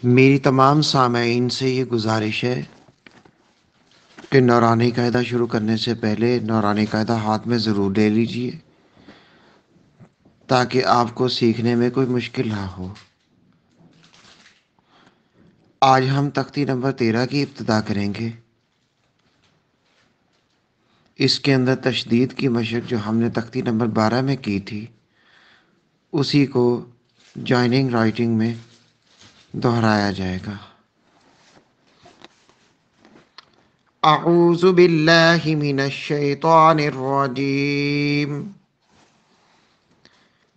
میری تمام سامعین سے یہ گزارش ہے کہ نورانی قاعدہ شروع کرنے سے پہلے نورانی قاعدہ ہاتھ میں ضرور لے لیجئے تاکہ آپ کو سیکھنے میں کوئی مشکل نہ ہو۔ آج ہم تختی نمبر 13 کی ابتدا کریں گے۔ اس کے اندر تشدید کی مشق جو ہم نے تختی نمبر 12 میں کی تھی اسی کو جوائننگ رائٹنگ میں دہرایا جائے گا۔ اعوذ باللہ من الشیطان الرجیم،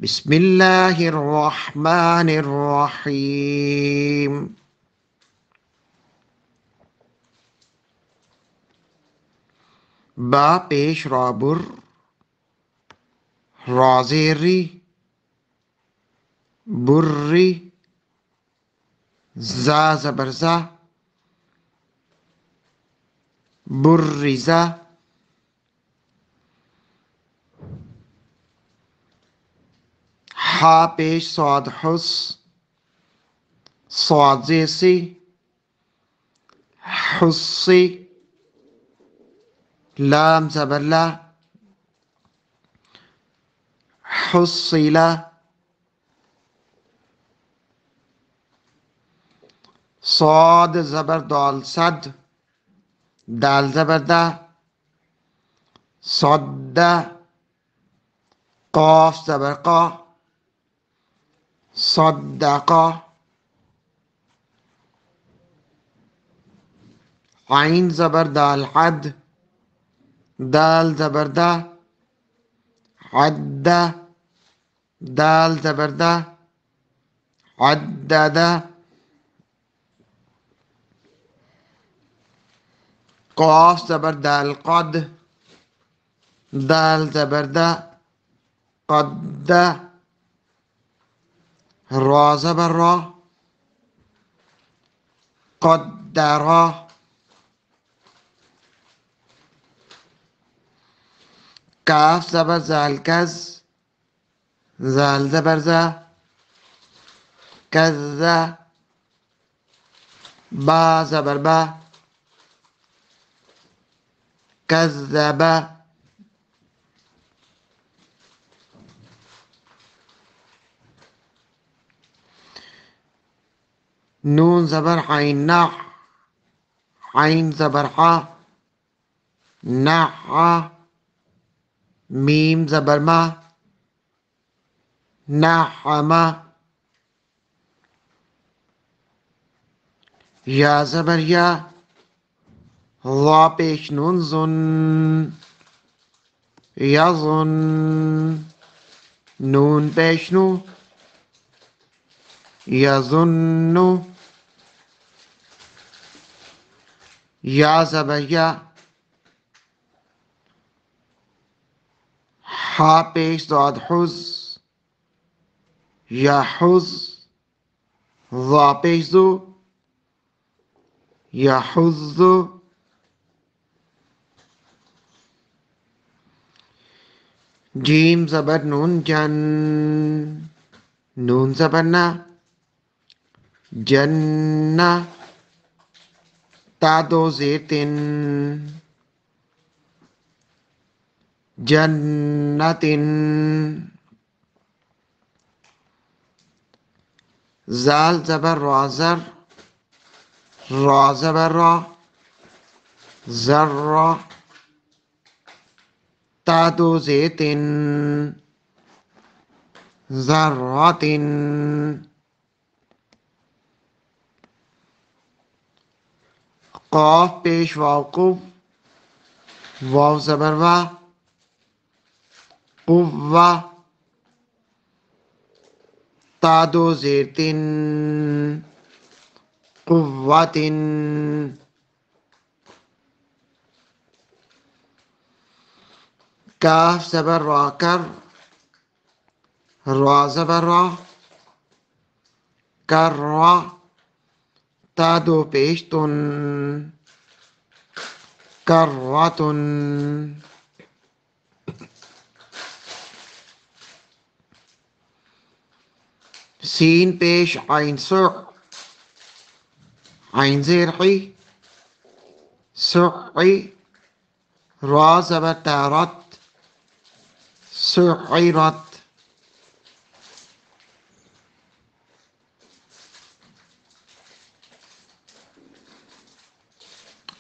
بسم اللہ الرحمن الرحیم۔ با پیش رابر، رازیری، بری، زا زبرزا، برزا، ہا پیش صاد حس، صاد زیسی، حسی، لام زبرلا، حصیلا، صاد زبر دال صد، دال زبر دا، صد، قاف زبر قا، صدقا، عین زبر دال حد، دال زبر دا، عد، دال زبر دا، عدد، قاف زبر دال قد، دال زبر دا، قد، را زبر را، قدرا، کاف زبر زال کز، زال زبر زا، کز، با زبر با، کذب، نون زبر عین نح، عین زبر حا، نح، میم زبر ما، نحما، یا زبر یا، ضا پیش نون زن، یظن، نون پیش نو، یظن، یا زبر یا، حا پیش ضاد حز، یحز، ضا پیش زو، یحز، جیم زبر نون جن، نون زبر نا، جنہ، تا دو زیر تن، جنت، زال زبر را زر، را زبر را، زر، تا دو زیر تن، ذرات، قاف پیش واو قف، واو زبر وا، قوہ، تا دو زیر تن، قوت، کاف زبر را کر، را زبر را، کر را، تا دو پیش تن، کرتن، سین پیش عین سع، عین زیر عی سعی را زبر تا رت سعیرت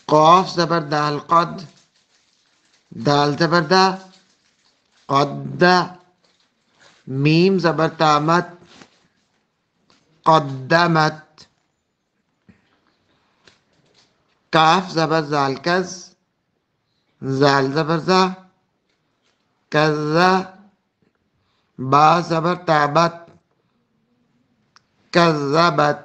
قاف زبر دال قد دال زبر دا قد میم زبر تامت قدمت کاف زبر زال کز زال زبر زا کذا با زبر تابت کذبت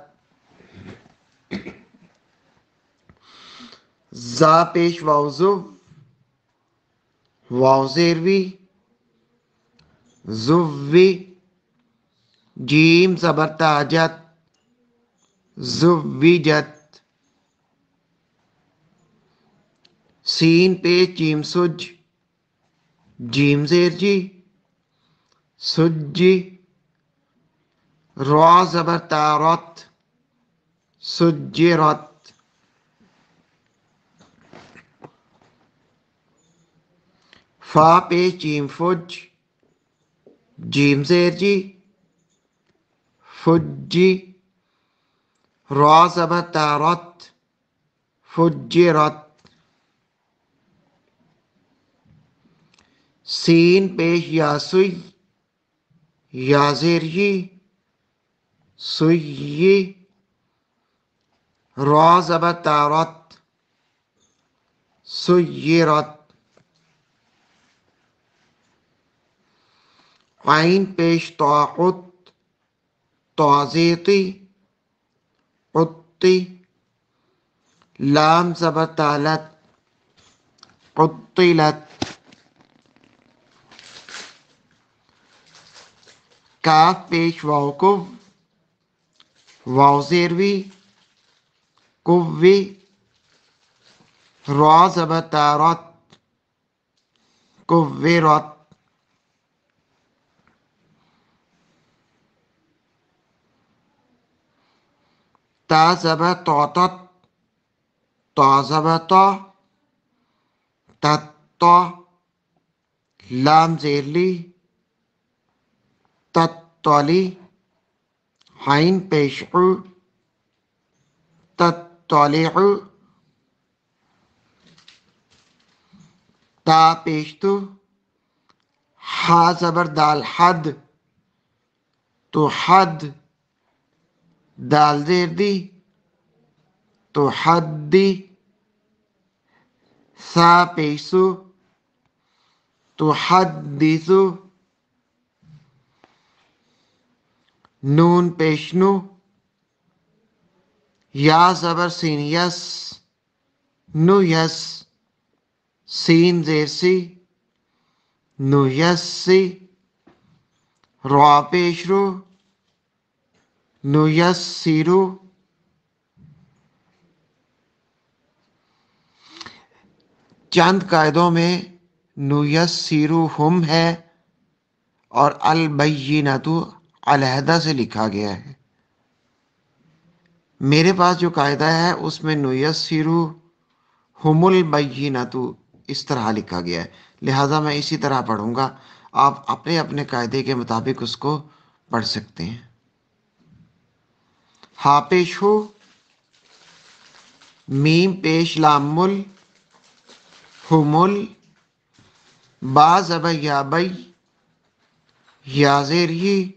زا پیش واوزو واو زیر وی زوی جیم زبر تاجت زویجت سین پیش جیم سج جیم زیر جی سجی را زبر تارت سجرت فا پیش جیم فج جیم زیر جی فجی را زبر تارت فجرت سین پیش یا سوی یا زیر جی سوی را زبر تارت سیرت عین پیش طاعت تعزیتی قطی لام زبر تالت قطلت کاف پیش واو واو زیر وی کوی را زبر تارت کویرت تا زبر طاطت تا زبر تا تتا لام زیر لی تتلی عین پیش عو تطلع تا پیش تو حا زبر دال حد تو حد دال زیر دی تو حدی سا پیسو تو حدیثو نون پیشنو یا زبر سین یس نو یس سین زیر سی نو یس سی را پیش رو نو یس سیرو چند قاعدوں میں نو یس سیرو ہم ہے اور البینتو علیحدہ سے لکھا گیا ہے. میرے پاس جو قاعدہ ہے اس میں نو یسرو ہم البینتو اس طرح لکھا گیا ہے، لہٰذا میں اسی طرح پڑھوں گا. آپ اپنے اپنے قاعدے کے مطابق اس کو پڑھ سکتے ہیں. ہا پیش ہو میم پیش لام مل ہمل با زبر یا بئی یا زیر ہی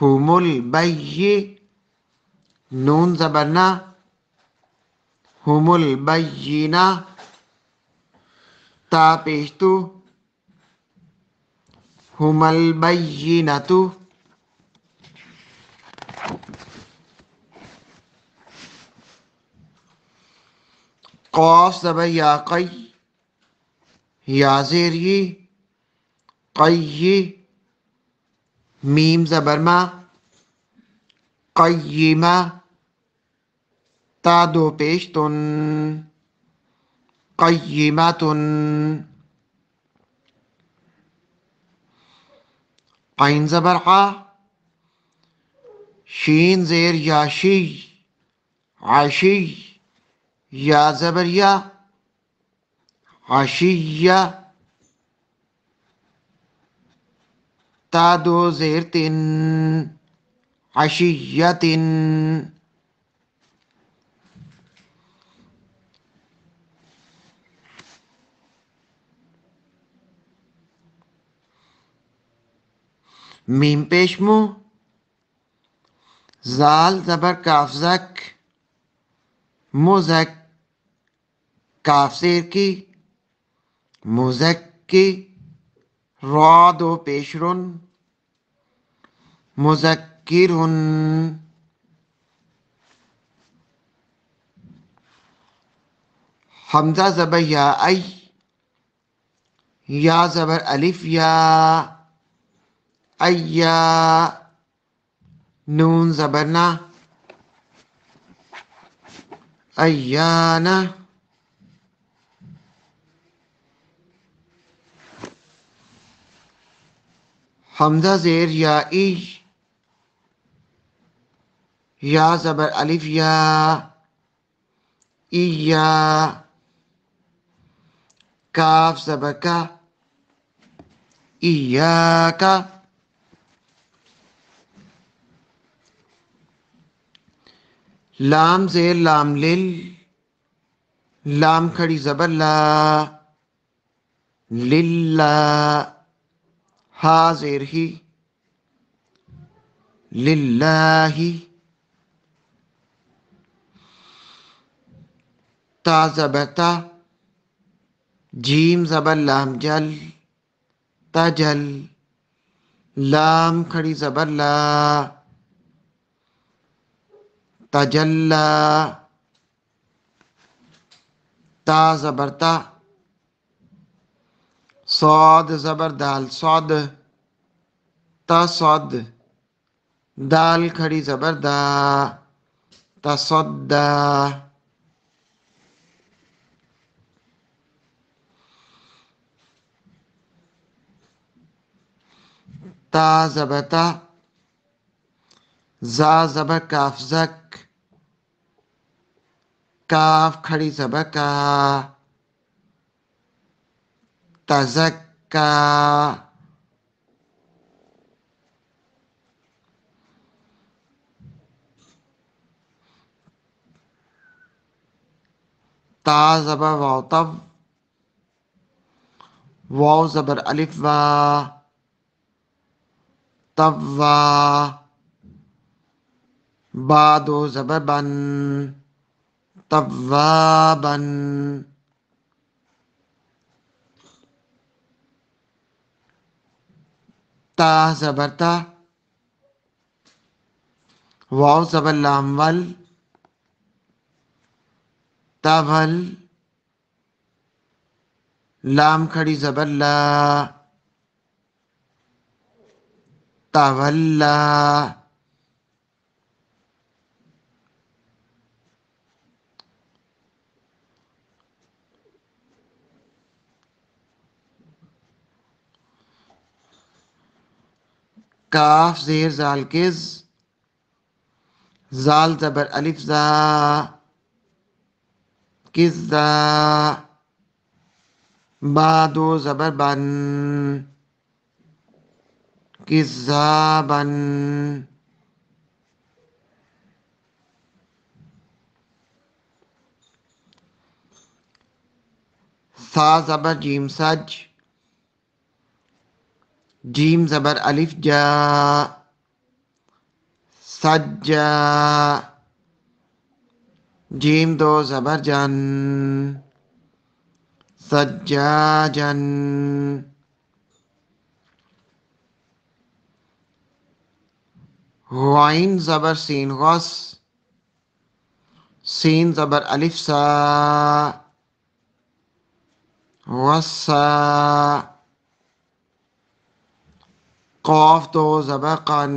ہمل بئی نون زبرنا ہمل بینا تا پیش تو ہمل بینتو قاف زبر یا قی یا زیر ہی قی میم زبر ما قیما تا دو پیش تن قیمتن عین زبر عا شین زیر یا شی عشی، یا زبر یا، عشیہ. تا دو زیر تن، عشیتن. میم پیش مو، زال زبر کاف زک، مزک. کاف زیر کی، مزک کی. را دو پیش رن، مذکرن. حمزہ زبر یا ای، یا زبر الف یا، ایا. نون زبر نا، ایانا. حمزہ زیر یا ای، یا زبر الف یا، ایا. کاف زبر کا، ایاکا. لام زیر لام لل، لام کھڑی زبر لا، للہ. ہا زیر ہی، للہ. تا زبر تا، جیم زبر لام جل، تجل. لام کھڑی زبر لا، تجلا. تا زبر تا، صاد زبر دال صاد، تصد. دال کھڑی زبر دا، تصدا. تا زبر تا، زا زبر کاف زک، کاف کھڑی زبر کا، تزکا. تا زبر واو تب، واو زبر الف وا، تب وا. با دو زبر بن، تب وا بن. تا زبر تا، واو زبر لام ول، تول. لام کھڑی زبر لا، تولا. کاف زیر زال کز، زال زبر الف زا، کزا. با دو زبر بن، کذابن. سا زبر جیم سج، جیم زبر الف جا، سجا. جیم دو زبر جن، سجاجن. غائن زبر سین غص، سین زبر الف سا، غصا. قاف دو زبر قن،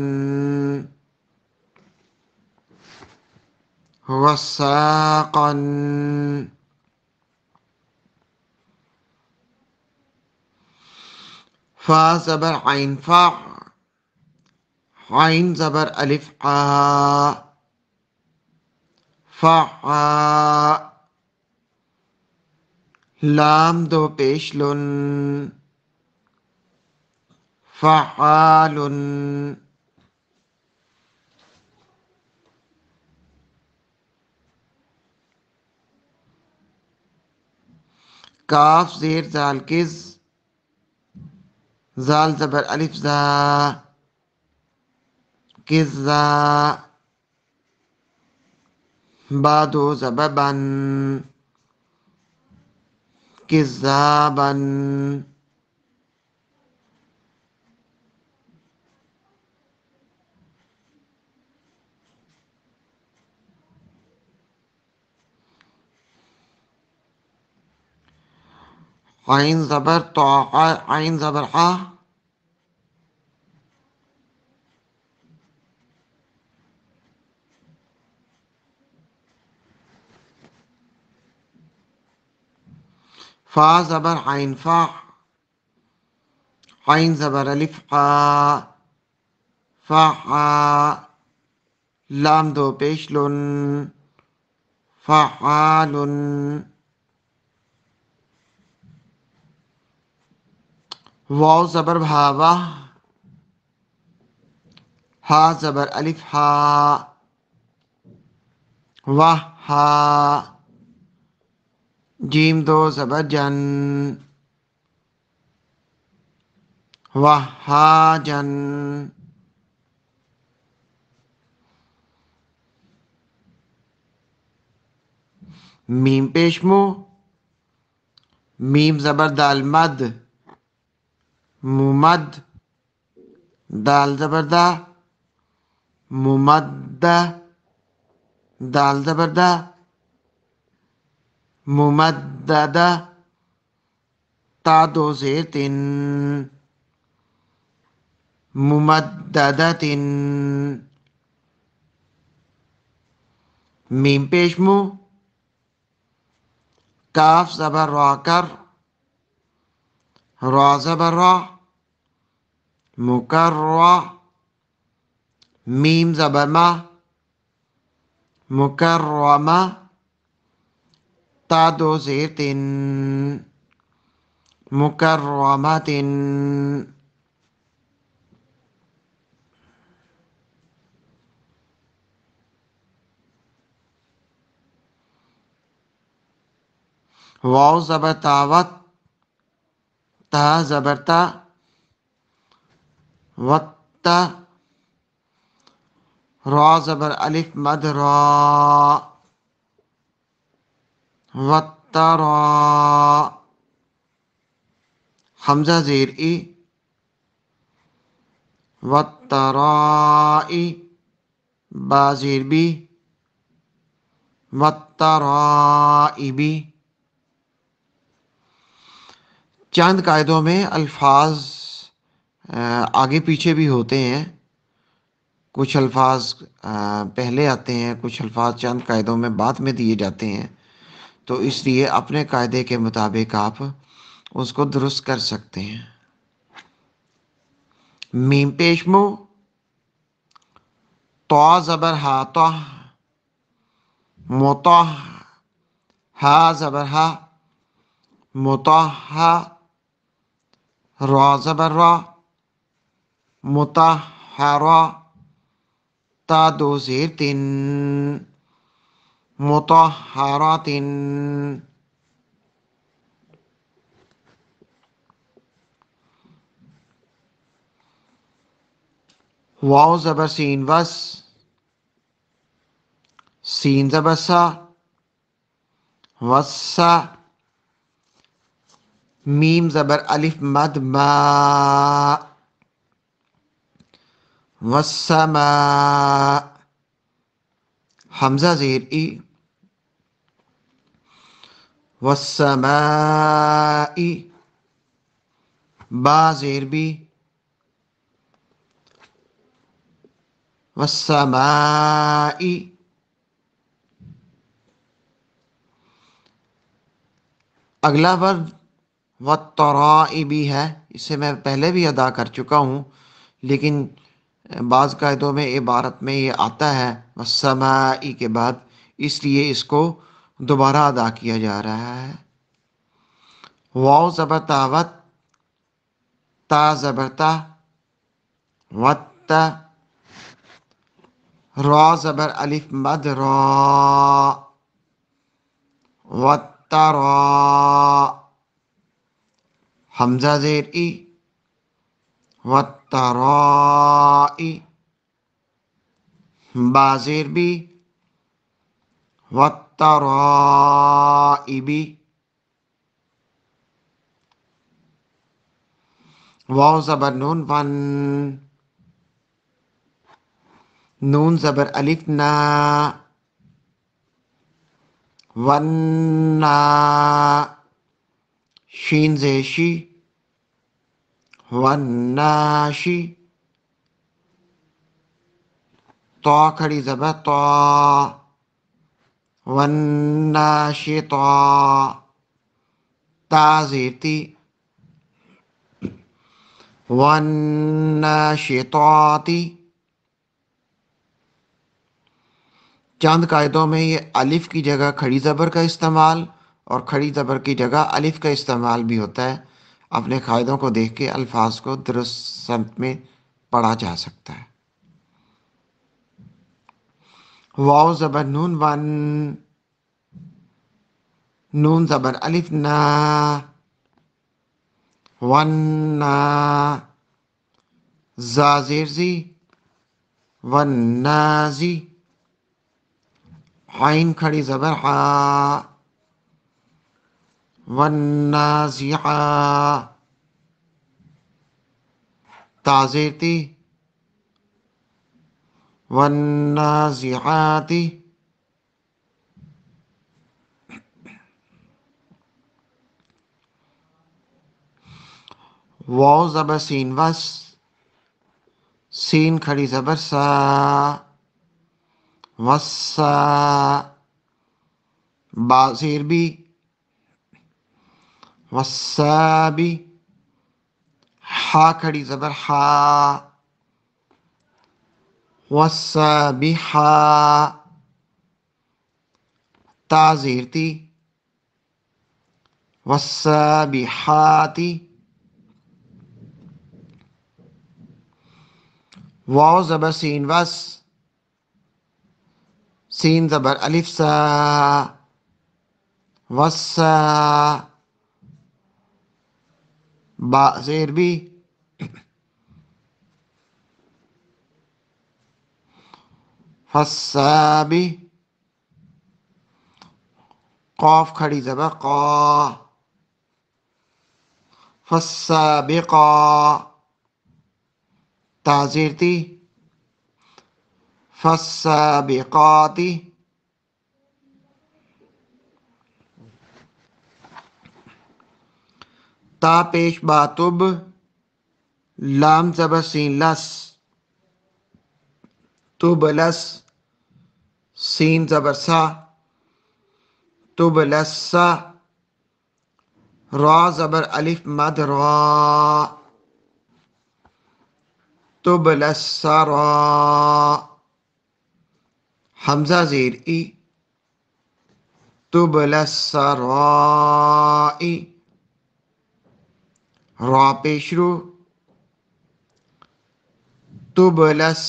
غصاقا. فا زبر عین فا، عین زبر الف آ، فعا، لام دو پیش لن، فعال، کاف زیر زال کز، زال زبر الف زا، کز زا، با دو زبر بن، کذابن، عین زبر طا، عین زبر آ، فا زبر عین فا، عین زبر الف آ، فا آ، لام دو پیش لن، فعال، واو زبر بھا واہ، ہا زبر الف ہا، واہ ہا، جیم دو زبر جن، واہ ہا جن، میم پیش مو، میم زبر دال مد، ممد، دال زبر دا، ممدہ، دال زبر دا، ممددہ، تا دو زیر تن، ممددۃ، میم پیش مو، کاف زبر را کر، را زبر را، مکرہ، میم زبر ما، مکرمہ، تا دو زیر تن، مکرمۃ، واو زبر تاوت، تا زبر تا، وت، را زبر الف مد را، وترا، حمزہ زیر ای، وترائی، با زیر بی، وترائبی۔ چند قاعدوں میں الفاظ آگے پیچھے بھی ہوتے ہیں، کچھ الفاظ پہلے آتے ہیں، کچھ الفاظ چند قاعدوں میں بعد میں دیے جاتے ہیں، تو اس لیے اپنے قاعدے کے مطابق آپ اس کو درست کر سکتے ہیں۔ میم پیش مو، طا زبر ہا طہ، مطہ، ہا زبر ہا، مطہا، را زبر را، مطہرا، تا دو زیر تن، مطہرات، واو زبر سین وس، سین زبر سا، وسا، میم زبر الف مد ما، والسماء، حمزہ زیر ای، والسماء، با زیر بی، والسماء، اگلا ورد والترائبی ہے، اسے میں پہلے بھی ادا کر چکا ہوں، لیکن بعض قاعدوں میں عبارت میں یہ آتا ہے والسماء کے بعد اس لیے اس کو دوبارہ ادا کیا جا رہا ہے. واو زبر تاوت، تا زبر تا، وت، را زبر الف مد را، وترا، حمزہ زیر ای، وترائی، با زیر بی، وترائبی، واو زبر نون ون، نون زبر الف نا، ون، شین زیر شی، وناشی، طا کھڑی زبر طا، وناشطا، تا زیر تی، والناشطات. چند قاعدوں میں یہ الف کی جگہ کھڑی زبر کا استعمال اور کھڑی زبر کی جگہ الف کا استعمال بھی ہوتا ہے. اپنے قاعدوں کو دیکھ کے الفاظ کو درست سمت میں پڑھا جا سکتا ہے. واو زبر نون ون، نون زبر الف نا، ون نا، زا زیر زی، ون نازی، عین کھڑی زبر عا، ون نازعا، تا زیر تی، ون نازعاتی، واو زبر سین وس، سین کھڑی زبر سا، وسا، با زیر بی، وسابی، ہا کھڑی زبر ہا، وسابحا، تا زیر تی، والسابحاتی، واو زبر سین وس، سین زبر الف سا، وسا، با زیر بی، فسابی، قاف کھڑی زبر قا، فالسابقا، تا زیر تی، فالسابقاتی، تا پیش با تب، لام زبر سین لس، تبلس، سین زبر سا، تبلسا، را زبر الف مد را، تبلسرا، حمزہ زیر ای، تبلسرائی، را پیش رو، تبلسرائر،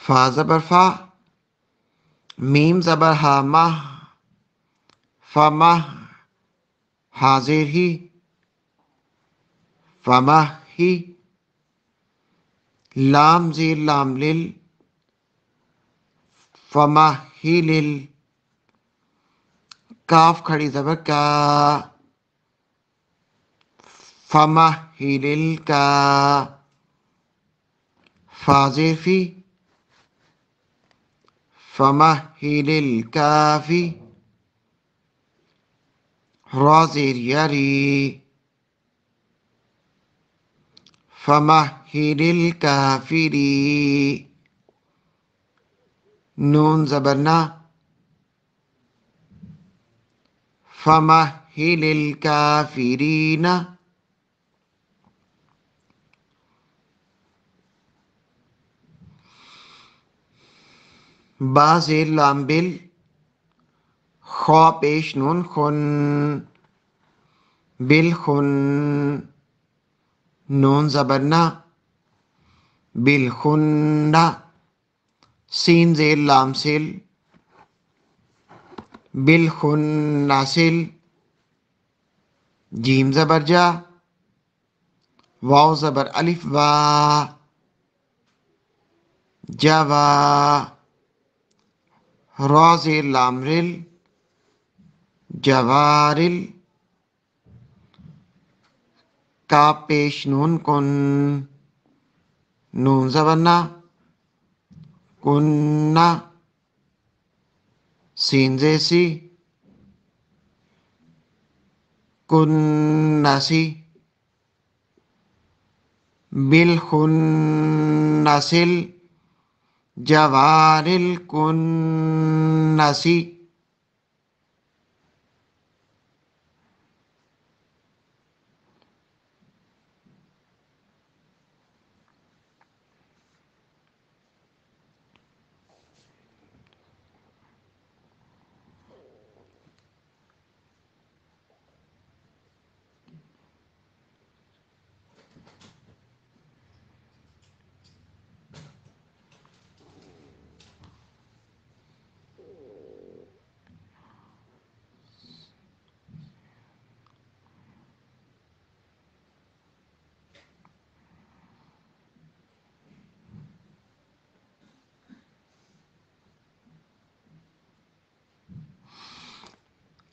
فا زبر فا، میم زبر ہا مہ، فمہ، حاضر ہی، فمہ ہی، لام زیر لام لل، فمہ ہی لل، کاف کھڑی زبر کا، فمہ ہی لل کا، فا زیر فی، فمہ ہی لل کافی، را زیر یری، فمهل الکافری، نون زبرنا، فمهل الکافرین، با زیر لام بل، خا پیش نون خن، بالخن، نون زبرنا، بالخن، سین زیر لام سل، بالخنسل، جیم زبر جا، واو زبر الف وا، جوا، را زیر لام رل، جوارل، کا پیش نون کن، نون زبرنا، کننا، سین زیسی، کنسی، بالخنسل، جوار الکنسی،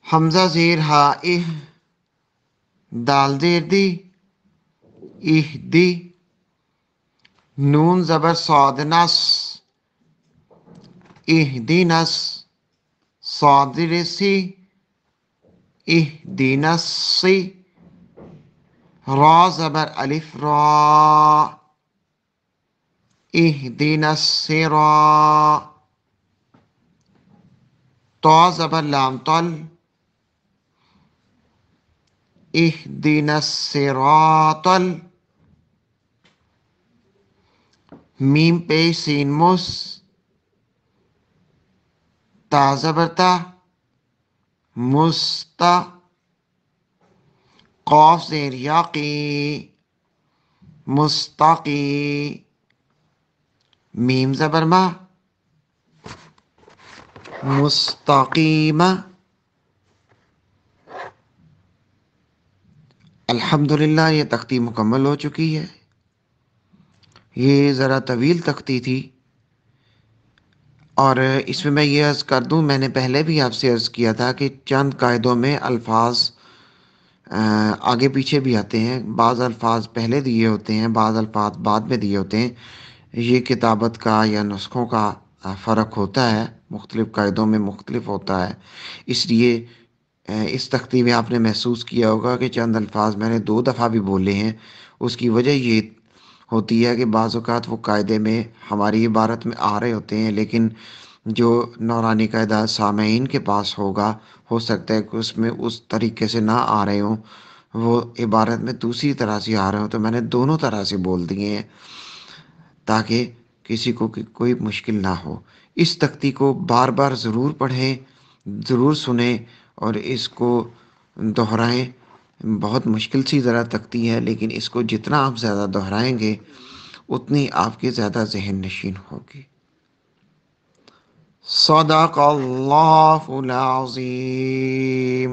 حمزہ زیر ہا اہ، دال زیر دی، اہ دی، نون زبر صاد نس، اہ دی نس، صاد زیر سی، اہ دی نسی، را زبر الف را، اہ دی نسرا، طا زبر لام طل، اهدنا الصراط، میم پیش سین مس، تا زبر تا، مستا، قاف زیر یاقی، مستقی، میم زبر ما، مستقیمہ۔ الحمدللہ یہ تختی مکمل ہو چکی ہے۔ یہ ذرا طویل تختی تھی، اور اس میں یہ عرض کر دوں، میں نے پہلے بھی آپ سے عرض کیا تھا کہ چند قاعدوں میں الفاظ آگے پیچھے بھی آتے ہیں، بعض الفاظ پہلے دیے ہوتے ہیں، بعض الفاظ بعد میں دیے ہوتے ہیں۔ یہ کتابت کا یا نسخوں کا فرق ہوتا ہے، مختلف قاعدوں میں مختلف ہوتا ہے۔ اس لیے اس تختی میں آپ نے محسوس کیا ہوگا کہ چند الفاظ میں نے 2 دفعہ بھی بولے ہیں۔ اس کی وجہ یہ ہوتی ہے کہ بعض اوقات وہ قاعدے میں ہماری عبارت میں آ رہے ہوتے ہیں، لیکن جو نورانی قاعدہ سامعین کے پاس ہوگا، ہو سکتا ہے کہ اس میں اس طریقے سے نہ آ رہے ہوں، وہ عبارت میں دوسری طرح سے آ رہے ہوں، تو میں نے دونوں طرح سے بول دیے ہیں تاکہ کسی کو کوئی مشکل نہ ہو۔ اس تختی کو بار بار ضرور پڑھیں، ضرور سنیں اور اس کو دہرائیں۔ بہت مشکل سی ذرا تختی ہے، لیکن اس کو جتنا آپ زیادہ دہرائیں گے اتنی آپ کی زیادہ ذہن نشین ہوگی۔ صدق اللہ العظیم۔